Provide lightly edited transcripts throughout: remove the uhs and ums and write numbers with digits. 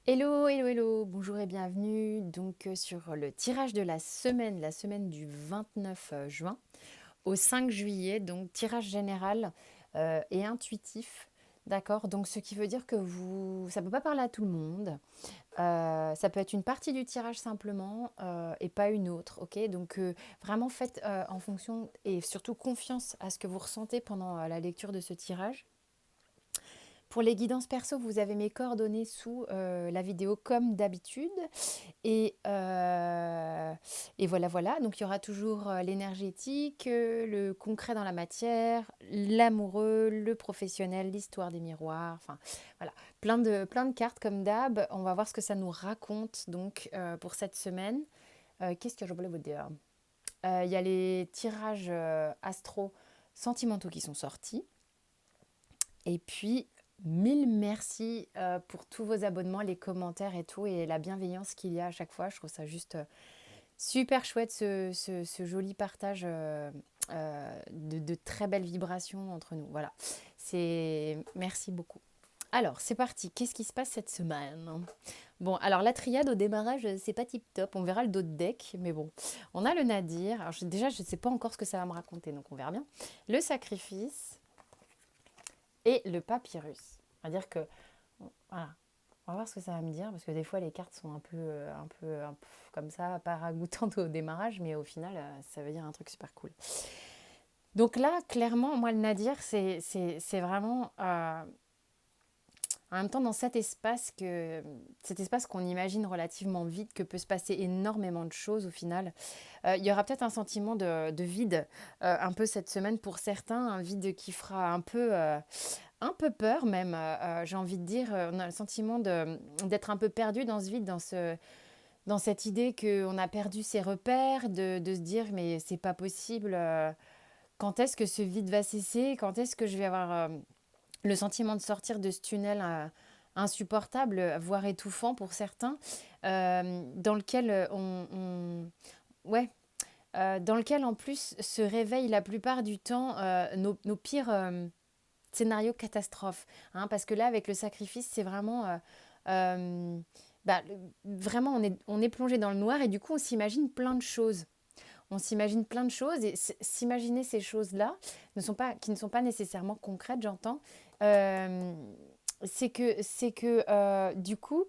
Hello, hello, hello, bonjour et bienvenue donc sur le tirage de la semaine du 29 juin au 5 juillet, donc tirage général et intuitif, d'accord? Donc ce qui veut dire que ça peut pas parler à tout le monde, ça peut être une partie du tirage simplement et pas une autre, ok? Donc vraiment faites en fonction et surtout confiance à ce que vous ressentez pendant la lecture de ce tirage. Pour les guidances perso, vous avez mes coordonnées sous la vidéo comme d'habitude. Et, euh, et voilà, voilà. Donc il y aura toujours l'énergétique, le concret dans la matière, l'amoureux, le professionnel, l'histoire des miroirs. Enfin, voilà. Plein de cartes comme d'hab. On va voir ce que ça nous raconte donc pour cette semaine. Qu'est-ce que je voulais vous dire? Il y a les tirages astro sentimentaux qui sont sortis. Et puis, mille merci pour tous vos abonnements, les commentaires et tout, et la bienveillance qu'il y a à chaque fois. Je trouve ça juste super chouette, ce joli partage de très belles vibrations entre nous. Voilà, merci beaucoup. Alors, c'est parti. Qu'est-ce qui se passe cette semaine? Bon, alors la triade au démarrage, c'est pas tip top. On verra le dos de deck, mais bon. On a le Nadir. Alors, déjà, je ne sais pas encore ce que ça va me raconter, donc on verra bien. Le sacrifice et le papyrus. C'est-à-dire que, voilà, on va voir ce que ça va me dire, parce que des fois les cartes sont un peu comme ça, pas ragoûtantes au démarrage, mais au final, ça veut dire un truc super cool. Donc là, clairement, moi, le Nadir, c'est vraiment en même temps dans cet espace qu'on imagine relativement vide, que peut se passer énormément de choses au final. Il y aura peut-être un sentiment de vide un peu cette semaine pour certains, un vide qui fera un peu peur même, j'ai envie de dire. On a le sentiment d'être un peu perdu dans ce vide, dans cette idée qu'on a perdu ses repères, de se dire mais c'est pas possible, quand est-ce que ce vide va cesser, quand est-ce que je vais avoir le sentiment de sortir de ce tunnel insupportable, voire étouffant pour certains, dans lequel ouais, dans lequel en plus se réveillent la plupart du temps nos pires scénario catastrophe, hein, parce que là, avec le sacrifice, c'est vraiment... euh, bah, vraiment, on est plongé dans le noir et du coup, on s'imagine plein de choses. On s'imagine plein de choses et s'imaginer ces choses-là qui ne sont pas nécessairement concrètes, j'entends. euh, c'est que du coup,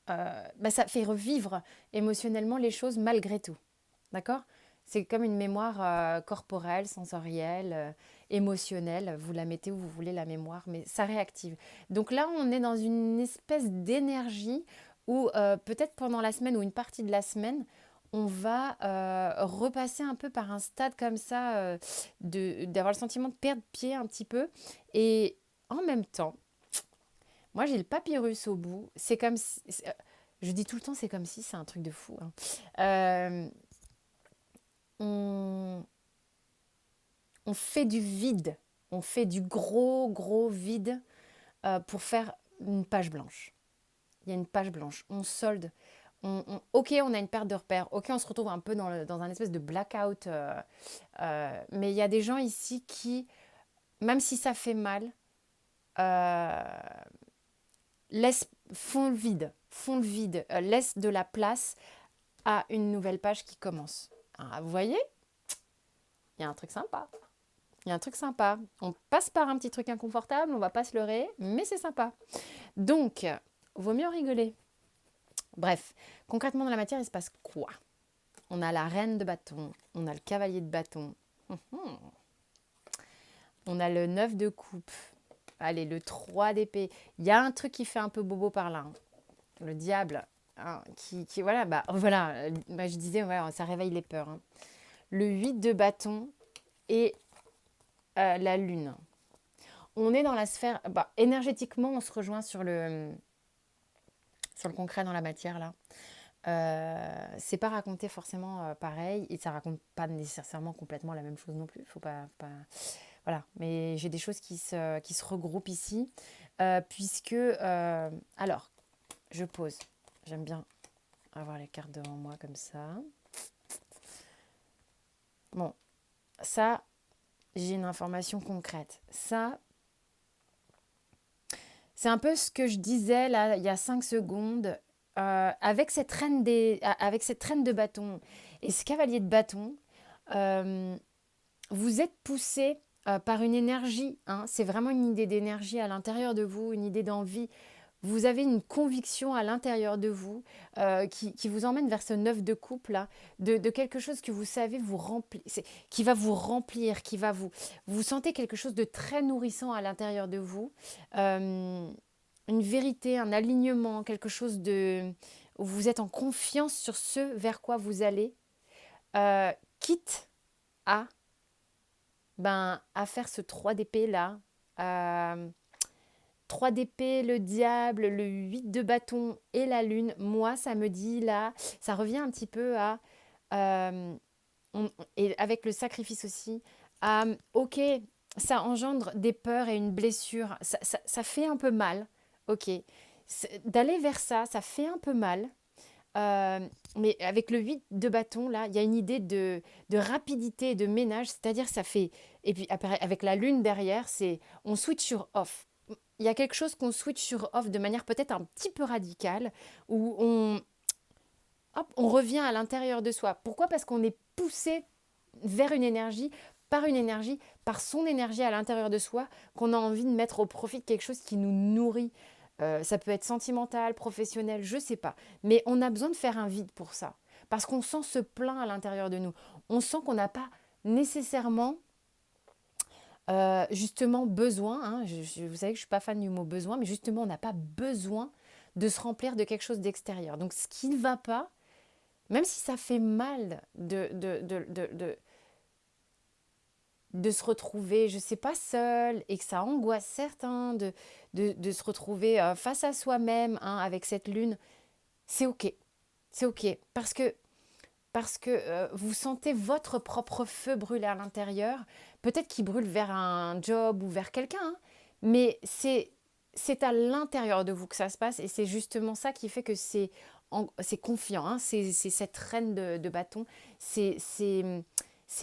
bah, ça fait revivre émotionnellement les choses malgré tout. D'accord? C'est comme une mémoire corporelle, sensorielle, émotionnelle. Vous la mettez où vous voulez, la mémoire, mais ça réactive. Donc là, on est dans une espèce d'énergie où peut-être pendant la semaine ou une partie de la semaine, on va repasser un peu par un stade comme ça, d'avoir le sentiment de perdre pied un petit peu. Et en même temps, moi j'ai le papyrus au bout. C'est comme si... je dis tout le temps c'est comme si, c'est un truc de fou, hein. On, on fait du vide, on fait du gros, gros vide pour faire une page blanche. Il y a une page blanche, on solde. Ok, on a une perte de repères. Ok, on se retrouve un peu dans un espèce de blackout. Mais il y a des gens ici qui, même si ça fait mal, euh, font le vide, laissent de la place à une nouvelle page qui commence. Ah, vous voyez, il y a un truc sympa. Il y a un truc sympa. On passe par un petit truc inconfortable, on va pas se leurrer, mais c'est sympa. Donc, vaut mieux en rigoler. Bref, concrètement dans la matière, il se passe quoi? On a la reine de bâton, on a le cavalier de bâton, on a le 9 de coupe, allez, le 3 d'épée. Il y a un truc qui fait un peu bobo par là, hein. Le diable, hein, voilà, bah, je disais, ouais, ça réveille les peurs, hein. Le 8 de bâton et la lune. On est dans la sphère, bah, énergétiquement, on se rejoint sur le concret dans la matière là. C'est pas raconté forcément pareil et ça raconte pas nécessairement complètement la même chose non plus. Voilà, mais j'ai des choses qui se regroupent ici puisque alors je pose. J'aime bien avoir les cartes devant moi comme ça. Bon, ça, j'ai une information concrète. Ça, C'est un peu ce que je disais là, il y a 5 secondes. Avec cette reine de bâton et ce cavalier de bâton, euh, vous êtes poussé par une énergie, hein, c'est vraiment une idée d'énergie à l'intérieur de vous, une idée d'envie. Vous avez une conviction à l'intérieur de vous qui vous emmène vers ce neuf de coupe là, de quelque chose que vous savez vous remplir, qui va vous remplir, vous sentez quelque chose de très nourrissant à l'intérieur de vous, euh, une vérité, un alignement, quelque chose de où vous êtes en confiance sur ce vers quoi vous allez, euh, quitte à à faire ce 3 d'épée là. Euh, 3 d'épée, le diable, le 8 de bâton et la lune, moi, ça me dit là, ça revient un petit peu à, euh, et avec le sacrifice aussi, ok, ça engendre des peurs et une blessure, ça fait un peu mal, ok, d'aller vers ça, ça fait un peu mal, euh, mais avec le 8 de bâton, là, il y a une idée de rapidité et de ménage, c'est-à-dire ça fait... Et puis après, avec la lune derrière, c'est on switch sur off. Il y a quelque chose qu'on switch sur off de manière peut-être un petit peu radicale, où hop, on revient à l'intérieur de soi. Pourquoi? Parce qu'on est poussé vers une énergie, par son énergie à l'intérieur de soi, qu'on a envie de mettre au profit de quelque chose qui nous nourrit. Ça peut être sentimental, professionnel, je ne sais pas. Mais on a besoin de faire un vide pour ça. Parce qu'on sent ce plein à l'intérieur de nous. On sent qu'on n'a pas nécessairement justement besoin, hein, vous savez que je ne suis pas fan du mot besoin, mais justement on n'a pas besoin de se remplir de quelque chose d'extérieur. Donc ce qui ne va pas, même si ça fait mal de se retrouver, je ne sais pas, seul, et que ça angoisse certains de se retrouver face à soi-même, hein, avec cette lune, c'est ok. C'est ok. Parce que vous sentez votre propre feu brûler à l'intérieur. Peut-être qu'il brûle vers un job ou vers quelqu'un, hein, mais c'est à l'intérieur de vous que ça se passe et c'est justement ça qui fait que c'est confiant, hein, c'est cette reine de bâton, c'est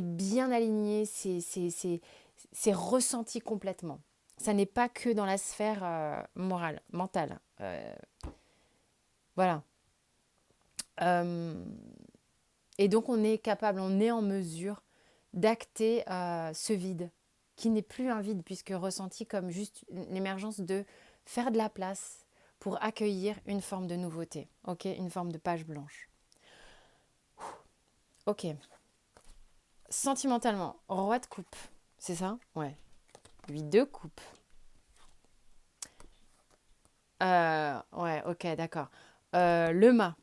bien aligné, c'est ressenti complètement. Ça n'est pas que dans la sphère morale, mentale. Voilà. Euh, Et donc on est capable, on est en mesure d'acter ce vide, qui n'est plus un vide puisque ressenti comme juste l'émergence de faire de la place pour accueillir une forme de nouveauté, ok, une forme de page blanche. Ok. Sentimentalement, roi de coupe, c'est ça? Ouais. 8 de coupe. Ouais, ok, d'accord. Le mât,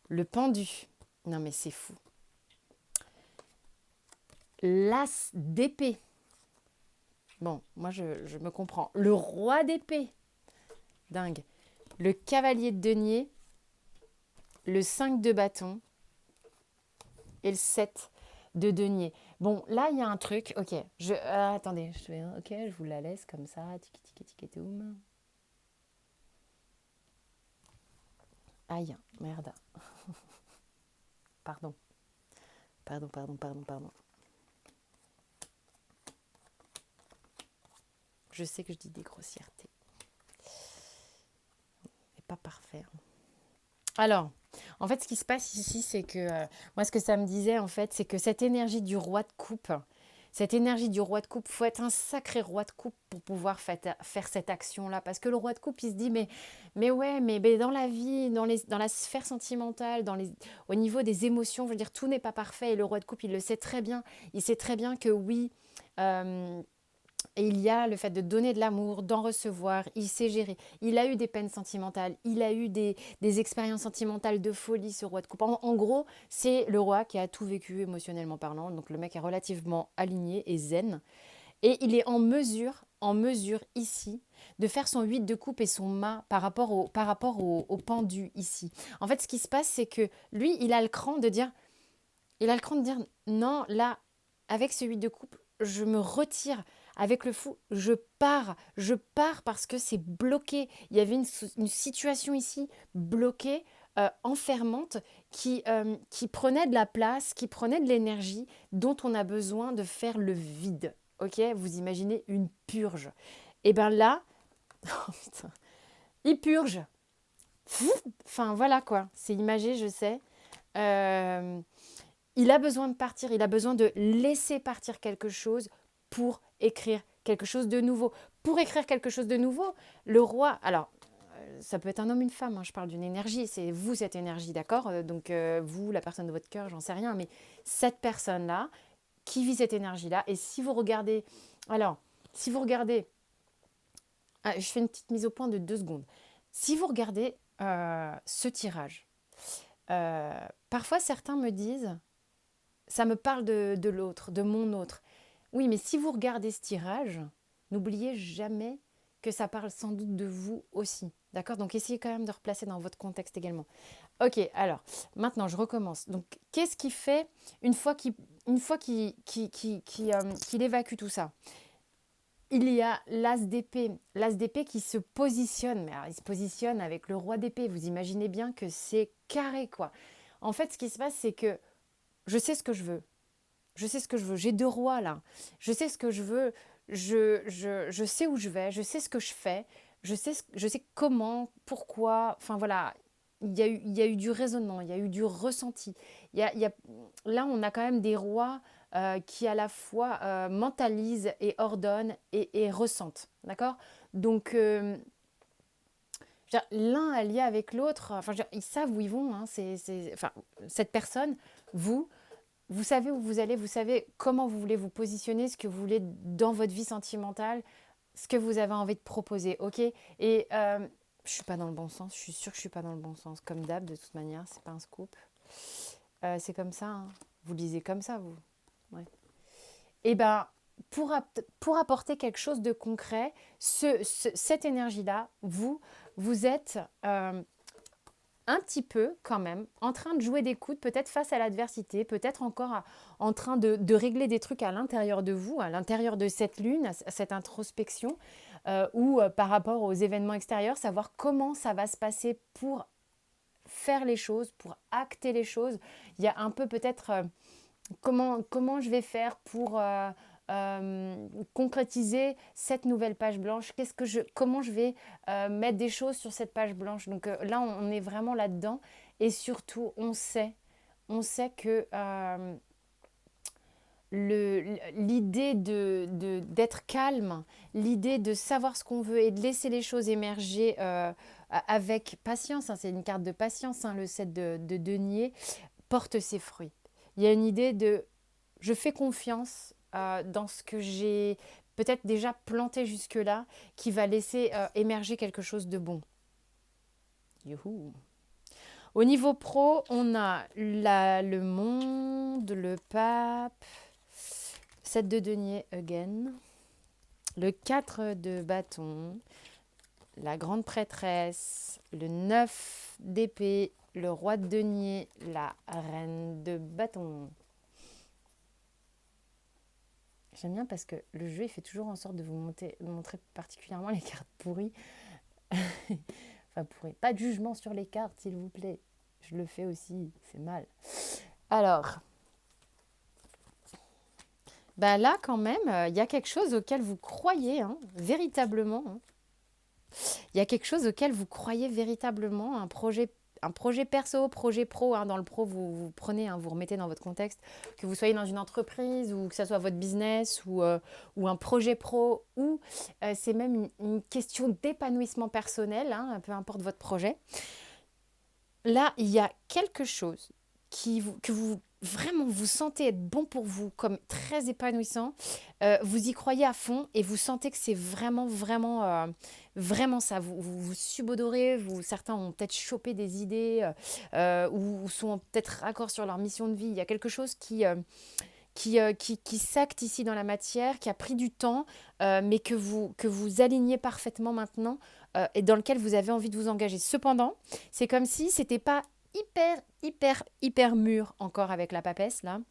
le pendu. Non mais c'est fou. L'as d'épée. Bon, moi je me comprends. Le roi d'épée. Dingue. Le cavalier de denier, le 5 de bâton et le 7 de denier. Bon, là, il y a un truc. Ok, attendez, ok, je vous la laisse comme ça. Tiki tiki tiki toum. Aïe, merde. Pardon. Pardon. Je sais que je dis des grossièretés. Mais pas parfait. Alors, en fait, ce qui se passe ici, c'est que moi, ce que ça me disait, en fait, c'est que cette énergie du roi de coupe, faut être un sacré roi de coupe pour pouvoir faire cette action-là. Parce que le roi de coupe, il se dit, mais ouais, mais dans la vie, dans la sphère sentimentale, au niveau des émotions, je veux dire, tout n'est pas parfait. Et le roi de coupe, il le sait très bien. Il sait très bien que oui, euh, et il y a le fait de donner de l'amour, d'en recevoir, il sait gérer. Il a eu des peines sentimentales, il a eu des expériences sentimentales de folie, ce roi de coupe. En gros, c'est le roi qui a tout vécu émotionnellement parlant. Donc le mec est relativement aligné et zen. Et il est en mesure ici, de faire son 8 de coupe et son mât par rapport au pendu ici. En fait, ce qui se passe, c'est que lui, il a le cran de dire non, là, avec ce 8 de coupe, je me retire. Avec le fou, je pars parce que c'est bloqué. Il y avait une situation ici bloquée, enfermante, qui prenait de la place, qui prenait de l'énergie dont on a besoin de faire le vide. Ok, vous imaginez une purge. Et bien là, Oh, putain. Il purge. Enfin, voilà quoi. C'est imagé, je sais. Euh, il a besoin de partir. Il a besoin de laisser partir quelque chose pour écrire quelque chose de nouveau. Pour écrire quelque chose de nouveau, le roi... Alors, ça peut être un homme, une femme. Hein, je parle d'une énergie. C'est vous, cette énergie, d'accord. Donc, vous, la personne de votre cœur, j'en sais rien. Mais cette personne-là, qui vit cette énergie-là. Et si vous regardez... Alors, si vous regardez... je fais une petite mise au point de 2 secondes. Si vous regardez ce tirage, parfois certains me disent, ça me parle de l'autre, de mon autre. Oui, mais si vous regardez ce tirage, n'oubliez jamais que ça parle sans doute de vous aussi. D'accord? Donc essayez quand même de replacer dans votre contexte également. Ok, alors, maintenant je recommence. Donc, qu'est-ce qu'il fait une fois qu'il évacue tout ça? Il y a l'as d'épée. L'as d'épée qui se positionne. Mais alors, il se positionne avec le roi d'épée. Vous imaginez bien que c'est carré, quoi. En fait, ce qui se passe, c'est que je sais ce que je veux. Je sais ce que je veux. J'ai 2 rois, là. Je sais ce que je veux. Je sais où je vais. Je sais ce que je fais. Je sais comment, pourquoi. Enfin, voilà. Il y a eu du raisonnement. Il y a eu du ressenti. Là, on a quand même des rois qui à la fois mentalisent et ordonnent et ressentent. D'accord? Donc, l'un est lié avec l'autre. Enfin, ils savent où ils vont. Hein, enfin, cette personne, vous savez où vous allez, vous savez comment vous voulez vous positionner, ce que vous voulez dans votre vie sentimentale, ce que vous avez envie de proposer. Ok? Et je suis pas dans le bon sens. Je suis sûre que je suis pas dans le bon sens. Comme d'hab, de toute manière, c'est pas un scoop. C'est comme ça. Hein. Vous lisez comme ça, vous. Ouais. Et ben, pour apporter quelque chose de concret, cette énergie-là, vous êtes un petit peu quand même en train de jouer des coudes, peut-être face à l'adversité, peut-être encore en train de régler des trucs à l'intérieur de vous, à l'intérieur de cette lune, à cette introspection, ou par rapport aux événements extérieurs, savoir comment ça va se passer pour faire les choses, pour acter les choses. Il y a un peu peut-être... comment je vais faire pour concrétiser cette nouvelle page blanche? Comment je vais mettre des choses sur cette page blanche? Donc là, on est vraiment là-dedans. Et surtout, on sait que l'idée d'être calme, l'idée de savoir ce qu'on veut et de laisser les choses émerger avec patience, hein, c'est une carte de patience, hein, le 7 de denier, porte ses fruits. Il y a une idée de je fais confiance dans ce que j'ai peut-être déjà planté jusque-là, qui va laisser émerger quelque chose de bon. Youhou. Au niveau pro, on a le monde, le pape, 7 de denier again, le 4 de bâton, la grande prêtresse, le 9 d'épée, le roi de denier, la reine de bâton. J'aime bien parce que le jeu, il fait toujours en sorte de vous montrer particulièrement les cartes pourries. Enfin, pourries. Pas de jugement sur les cartes, s'il vous plaît. Je le fais aussi, c'est mal. Alors, ben là, quand même, il y a quelque chose auquel vous croyez, hein, véritablement. Hein. Il y a quelque chose auquel vous croyez véritablement, un projet perso, projet pro. Hein, dans le pro, vous prenez, hein, vous remettez dans votre contexte, que vous soyez dans une entreprise ou que ce soit votre business ou un projet pro ou c'est même une question d'épanouissement personnel, hein, peu importe votre projet. Là, il y a quelque chose que vous vraiment vous sentez être bon pour vous, comme très épanouissant. Vous y croyez à fond et vous sentez que c'est vraiment ça. Vous subodorez, certains ont peut-être chopé des idées ou sont peut-être raccords sur leur mission de vie. Il y a quelque chose qui s'acte ici dans la matière, qui a pris du temps, mais que vous alignez parfaitement maintenant et dans lequel vous avez envie de vous engager. Cependant, c'est comme si c'était pas hyper mûr encore avec la papesse, là.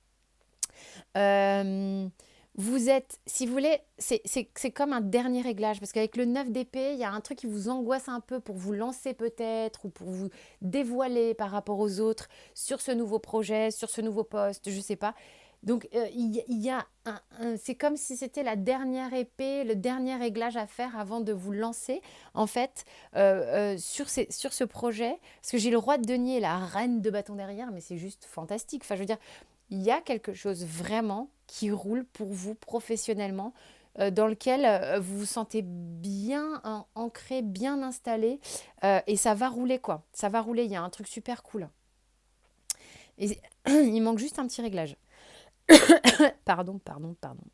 Vous êtes, si vous voulez, c'est comme un dernier réglage, parce qu'avec le 9 d'épée, il y a un truc qui vous angoisse un peu pour vous lancer peut-être, ou pour vous dévoiler par rapport aux autres sur ce nouveau projet, sur ce nouveau poste, je sais pas. Donc, il y a c'est comme si c'était la dernière épée, le dernier réglage à faire avant de vous lancer, en fait, sur ce projet. Parce que j'ai le roi de denier et la reine de bâton derrière, mais c'est juste fantastique. Enfin, je veux dire, il y a quelque chose vraiment qui roule pour vous professionnellement, dans lequel vous vous sentez bien ancré, bien installé, et ça va rouler, quoi. Ça va rouler, il y a un truc super cool. Et il manque juste un petit réglage. Pardon, pardon, pardon.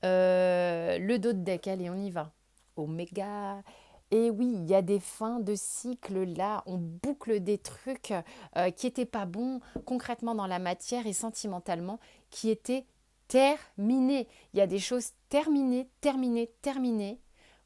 Le dos de deck, allez, on y va. Oméga. Et oui, il y a des fins de cycle là, on boucle des trucs qui n'étaient pas bons concrètement dans la matière et sentimentalement, qui étaient terminés. Il y a des choses terminées, terminées, terminées,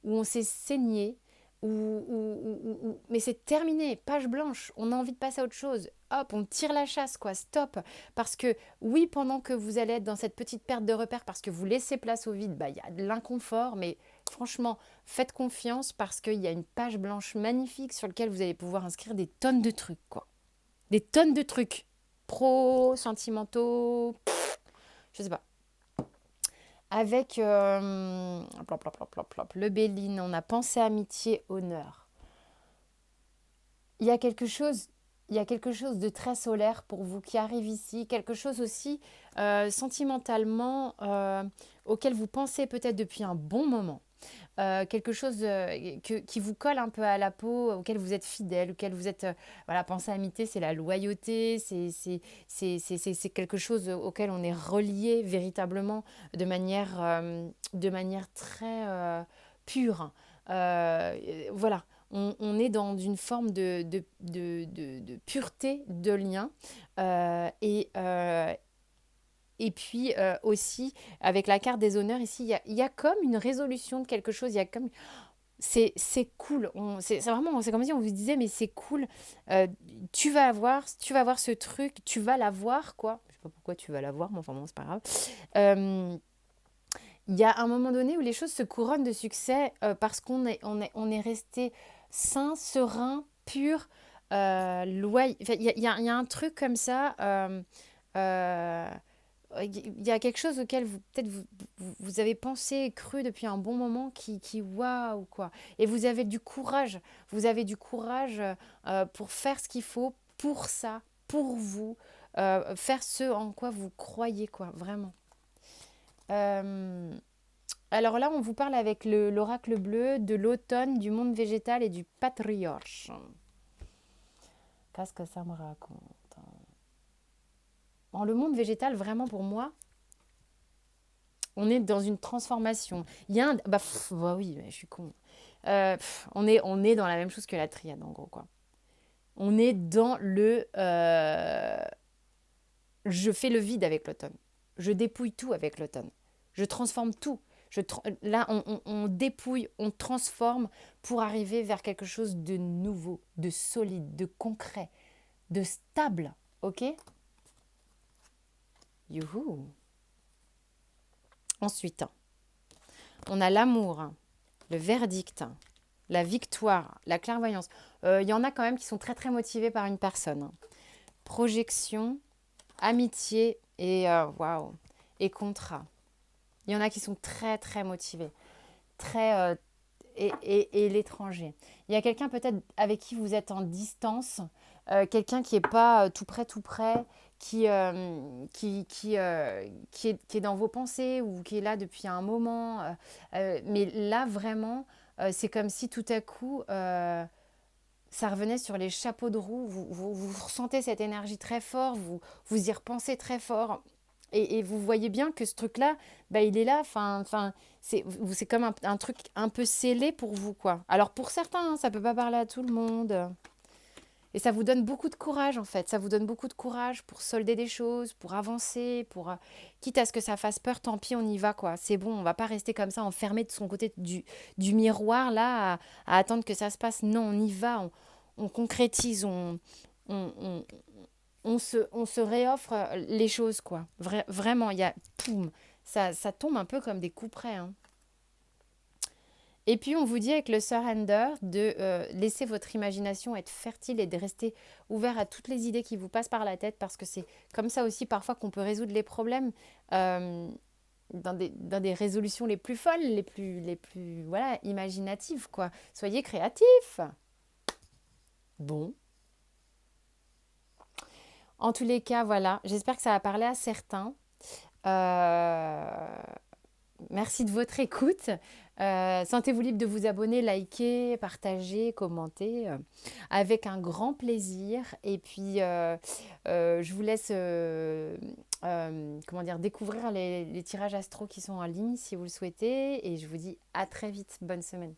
où on s'est saigné, mais c'est terminé, page blanche, on a envie de passer à autre chose. Hop, on tire la chasse, quoi, stop. Parce que oui, pendant que vous allez être dans cette petite perte de repère, parce que vous laissez place au vide, bah, il y a de l'inconfort, mais franchement, faites confiance parce qu'il y a une page blanche magnifique sur laquelle vous allez pouvoir inscrire des tonnes de trucs, quoi. Des tonnes de trucs. Pro, sentimentaux, je sais pas. Avec plop, plop, plop, plop, plop, le Béline, on a pensée, amitié, honneur. Il y a quelque chose, il y a quelque chose de très solaire pour vous qui arrive ici, quelque chose aussi sentimentalement auquel vous pensez peut-être depuis un bon moment. Quelque chose qui vous colle un peu à la peau, auquel vous êtes fidèle, auquel vous êtes... voilà, pensée amitié, c'est la loyauté, c'est quelque chose auquel on est relié véritablement de manière très pure. Voilà, on est dans une forme de pureté de lien. Et puis aussi, avec la carte des honneurs, ici, il y a comme une résolution de quelque chose. Il y a comme... C'est cool. C'est vraiment, c'est comme si on vous disait, mais c'est cool. euh, tu vas avoir ce truc, tu vas l'avoir, quoi. Je sais pas pourquoi tu vas l'avoir, mais enfin bon, c'est pas grave. Euh, il y a un moment donné où les choses se couronnent de succès on est resté sain, serein, pur, loyal. Enfin, il y a un truc comme ça. Euh, il y a quelque chose auquel peut-être vous avez pensé et cru depuis un bon moment qui waouh, quoi. Et vous avez du courage pour faire ce qu'il faut pour ça, pour vous, faire ce en quoi vous croyez, quoi, vraiment. Euh, alors là, on vous parle avec l'oracle bleu de l'automne, du monde végétal et du patriarche. Qu'est-ce que ça me raconte? En le monde végétal, vraiment pour moi, on est dans une transformation. Il y a un... bah oui, mais je suis con. On est dans la même chose que la triade, en gros, quoi. On est dans le... je fais le vide avec l'automne. Je dépouille tout avec l'automne. Je transforme tout. Là, on dépouille, on transforme pour arriver vers quelque chose de nouveau, de solide, de concret, de stable. Ok? Youhou! Ensuite, on a l'amour, le verdict, la victoire, la clairvoyance. Il y en a quand même qui sont très très motivés par une personne. Projection, amitié et waouh, et contrat. Il y en a qui sont très très motivés, très et l'étranger. Il y a quelqu'un peut-être avec qui vous êtes en distance, quelqu'un qui n'est pas tout près, qui est dans vos pensées ou qui est là depuis un moment. Mais là, vraiment, c'est comme si tout à coup, ça revenait sur les chapeaux de roue. Vous ressentez cette énergie très fort, vous y repensez très fort. Et vous voyez bien que ce truc-là, bah, il est là. C'est comme un truc un peu scellé pour vous, quoi. Alors pour certains, hein, ça peut pas parler à tout le monde. Et ça vous donne beaucoup de courage, en fait. Ça vous donne beaucoup de courage pour solder des choses, pour avancer, quitte à ce que ça fasse peur, tant pis, on y va, quoi. C'est bon, on va pas rester comme ça, enfermé de son côté du miroir, là, à attendre que ça se passe. Non, on y va, on concrétise, on, on, on se réoffre les choses, quoi. Vraiment, il y a... Poum, ça tombe un peu comme des coups près, hein. Et puis, on vous dit avec le surrender de laisser votre imagination être fertile et de rester ouvert à toutes les idées qui vous passent par la tête parce que c'est comme ça aussi parfois qu'on peut résoudre les problèmes euh, dans des résolutions les plus folles, les plus voilà, imaginatives, quoi. Soyez créatifs. Bon, en tous les cas, voilà, j'espère que ça va parler à certains. Euh, Merci de votre écoute. Sentez-vous libre de vous abonner, liker, partager, commenter avec un grand plaisir. Et puis, je vous laisse comment dire, découvrir les tirages astro qui sont en ligne si vous le souhaitez. Et je vous dis à très vite. Bonne semaine.